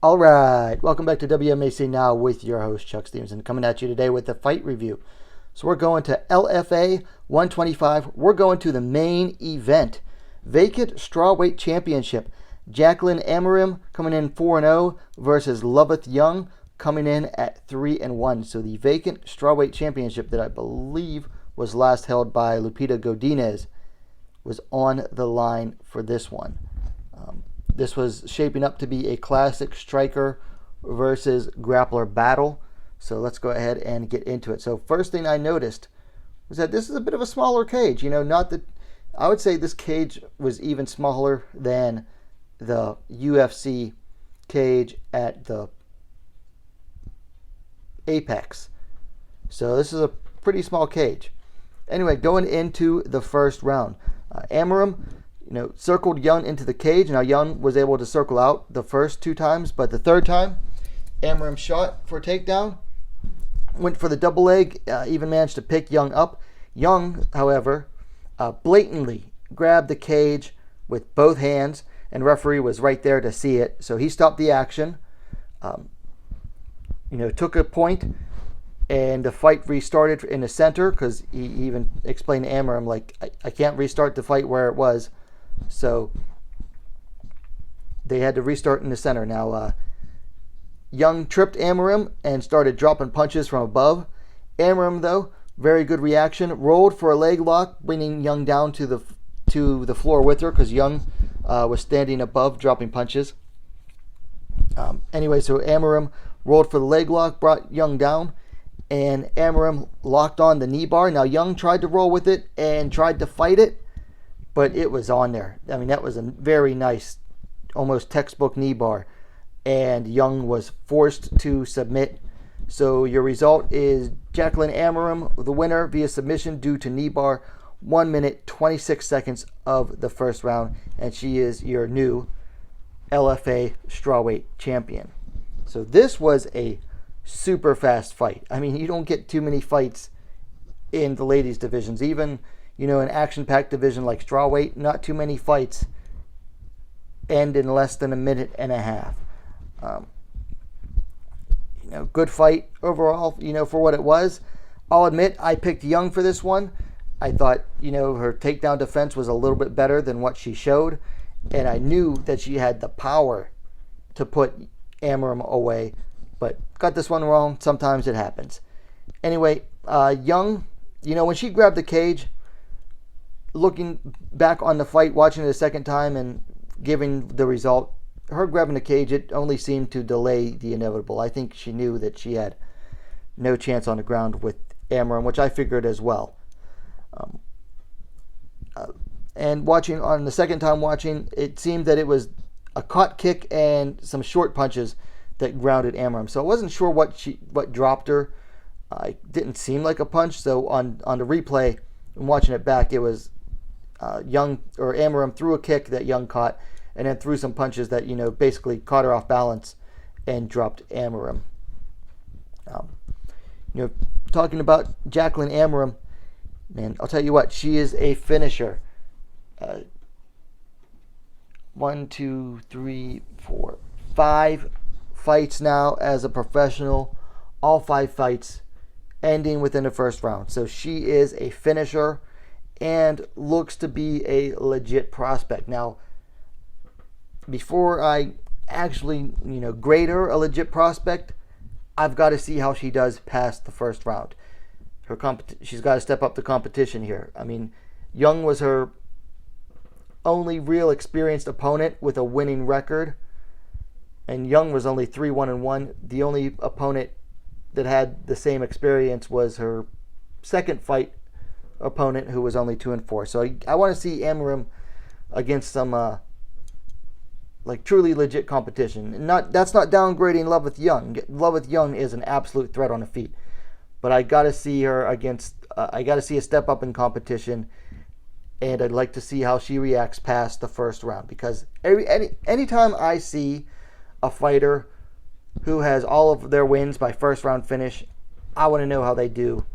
All right, welcome back to WMAC Now with your host, Chuck Stevenson, coming at you today with the fight review. So we're going to LFA 125. We're going to the main event, vacant strawweight championship. Jaqueline Amorim coming in 4-0 versus Loveth Young coming in at 3-1. So the vacant strawweight championship that I believe was last held by Lupita Godinez was on the line for this one. This was shaping up to be a classic striker versus grappler battle. So let's go ahead and get into it. So first thing I noticed was that this is a bit of a smaller cage. Not that I would say this cage was even smaller than the UFC cage at the Apex. So this is a pretty small cage. Anyway, going into the first round, Amorim circled Young into the cage. Now, Young was able to circle out the first two times, but the third time, Amorim shot for a takedown, went for the double leg, even managed to pick Young up. Young, however, blatantly grabbed the cage with both hands, and referee was right there to see it, so he stopped the action, took a point, and the fight restarted in the center, because he even explained to Amorim, I can't restart the fight where it was. So they had to restart in the center. Now, Young tripped Amorim and started dropping punches from above. Amorim, though, very good reaction, rolled for a leg lock, bringing Young down to the floor with her, because Young was standing above, dropping punches. Anyway, so Amorim rolled for the leg lock, brought Young down, and Amorim locked on the knee bar. Now, Young tried to roll with it and tried to fight it, but it was on there. I mean, that was a very nice, almost textbook knee bar. And Young was forced to submit. So your result is Jaqueline Amorim, the winner via submission due to knee bar, 1 minute, 26 seconds of the first round. And she is your new LFA strawweight champion. So this was a super fast fight. I mean, you don't get too many fights in the ladies divisions. Even an action-packed division like strawweight, not too many fights end in less than a minute and a half. Good fight overall, for what it was. I'll admit, I picked Young for this one. I thought, her takedown defense was a little bit better than what she showed, and I knew that she had the power to put Amorim away, but got this one wrong. Sometimes it happens. Anyway, Young, when she grabbed the cage, looking back on the fight, watching it a second time and giving the result, her grabbing the cage, it only seemed to delay the inevitable. I think she knew that she had no chance on the ground with Amorim, which I figured as well. And watching on the second time watching, it seemed that it was a caught kick and some short punches that grounded Amorim. So I wasn't sure what dropped her. It didn't seem like a punch. So on the replay and watching it back, it was Amorim threw a kick that Young caught, and then threw some punches that basically caught her off balance and dropped Amorim. Talking about Jaqueline Amorim, man, I'll tell you what, she is a finisher. 1, 2, 3, 4, 5 fights now as a professional. All 5 fights ending within the first round. So she is a finisher and looks to be a legit prospect. Now, before I actually, grade her a legit prospect, I've got to see how she does past the first round. She's got to step up the competition here. I mean, Young was her only real experienced opponent with a winning record, and Young was only 3-1-1. The only opponent that had the same experience was her second fight opponent, who was only 2-4. So I want to see Amorim against some truly legit competition. That's not downgrading Loveth Young. Loveth Young is an absolute threat on the feet, but I got to see her against. I got to see a step up in competition, and I'd like to see how she reacts past the first round, because anytime I see a fighter who has all of their wins by first round finish, I want to know how they do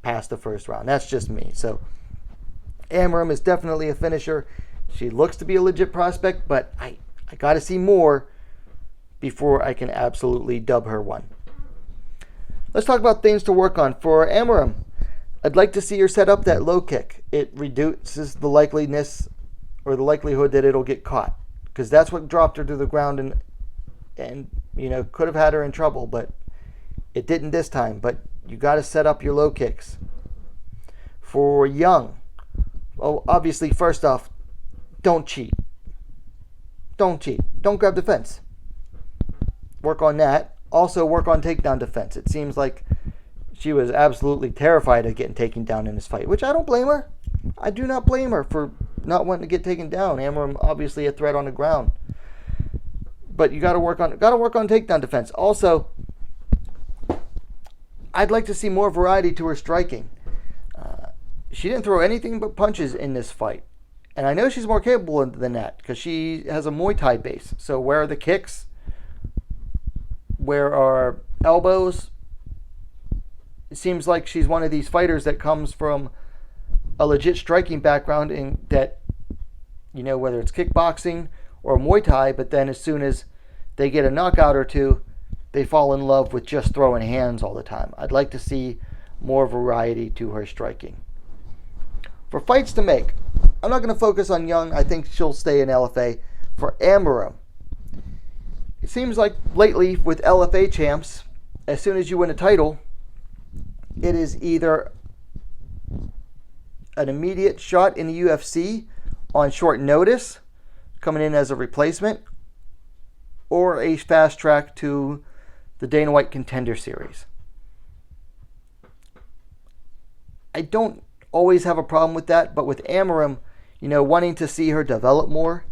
past the first round. That's just me. So Amorim is definitely a finisher. She looks to be a legit prospect, but I got to see more before I can absolutely dub her one. Let's talk about things to work on. For Amorim, I'd like to see her set up that low kick. It reduces the likeliness or the likelihood that it'll get caught, because that's what dropped her to the ground and could have had her in trouble, but it didn't this time. But you got to set up your low kicks. For Young, obviously, first off, don't cheat. Don't cheat. Don't grab the fence. Work on that. Also work on takedown defense. It seems like she was absolutely terrified of getting taken down in this fight, which I don't blame her. I do not blame her for not wanting to get taken down. Amorim obviously a threat on the ground, but you got to work on takedown defense. Also, I'd like to see more variety to her striking. She didn't throw anything but punches in this fight, and I know she's more capable than that because she has a Muay Thai base. So where are the kicks? Where are elbows? It seems like she's one of these fighters that comes from a legit striking background, in that, whether it's kickboxing or Muay Thai, but then as soon as they get a knockout or two, they fall in love with just throwing hands all the time. I'd like to see more variety to her striking. For fights to make, I'm not going to focus on Young. I think she'll stay in LFA. For Amorim, it seems like lately with LFA champs, as soon as you win a title, it is either an immediate shot in the UFC on short notice, coming in as a replacement, or a fast track to the Dana White Contender Series. I don't always have a problem with that, but with Amorim, wanting to see her develop more,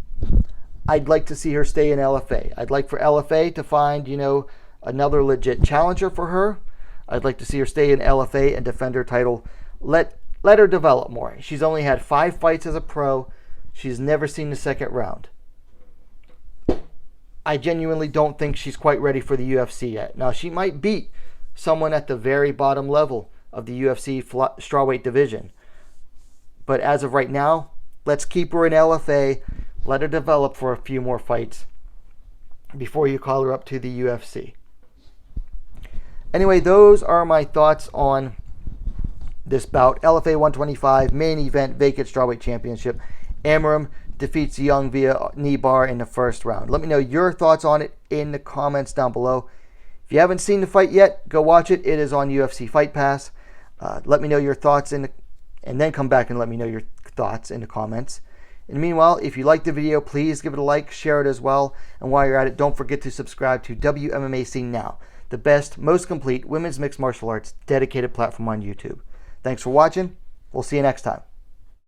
I'd like to see her stay in LFA. I'd like for LFA to find, another legit challenger for her. I'd like to see her stay in LFA and defend her title. Let her develop more. She's only had 5 fights as a pro. She's never seen the second round. I genuinely don't think she's quite ready for the UFC yet. Now, she might beat someone at the very bottom level of the UFC strawweight division. But as of right now, let's keep her in LFA. Let her develop for a few more fights before you call her up to the UFC. Anyway, those are my thoughts on this bout. LFA 125 main event vacant strawweight championship. Amorim defeats Young via knee bar in the first round. Let me know your thoughts on it in the comments down below. If you haven't seen the fight yet, go watch it. It is on UFC Fight Pass. Let me know your thoughts and then come back and let me know your thoughts in the comments. And meanwhile, if you liked the video, please give it a like, share it as well. And while you're at it, don't forget to subscribe to WMMA Scene Now, the best, most complete women's mixed martial arts dedicated platform on YouTube. Thanks for watching. We'll see you next time.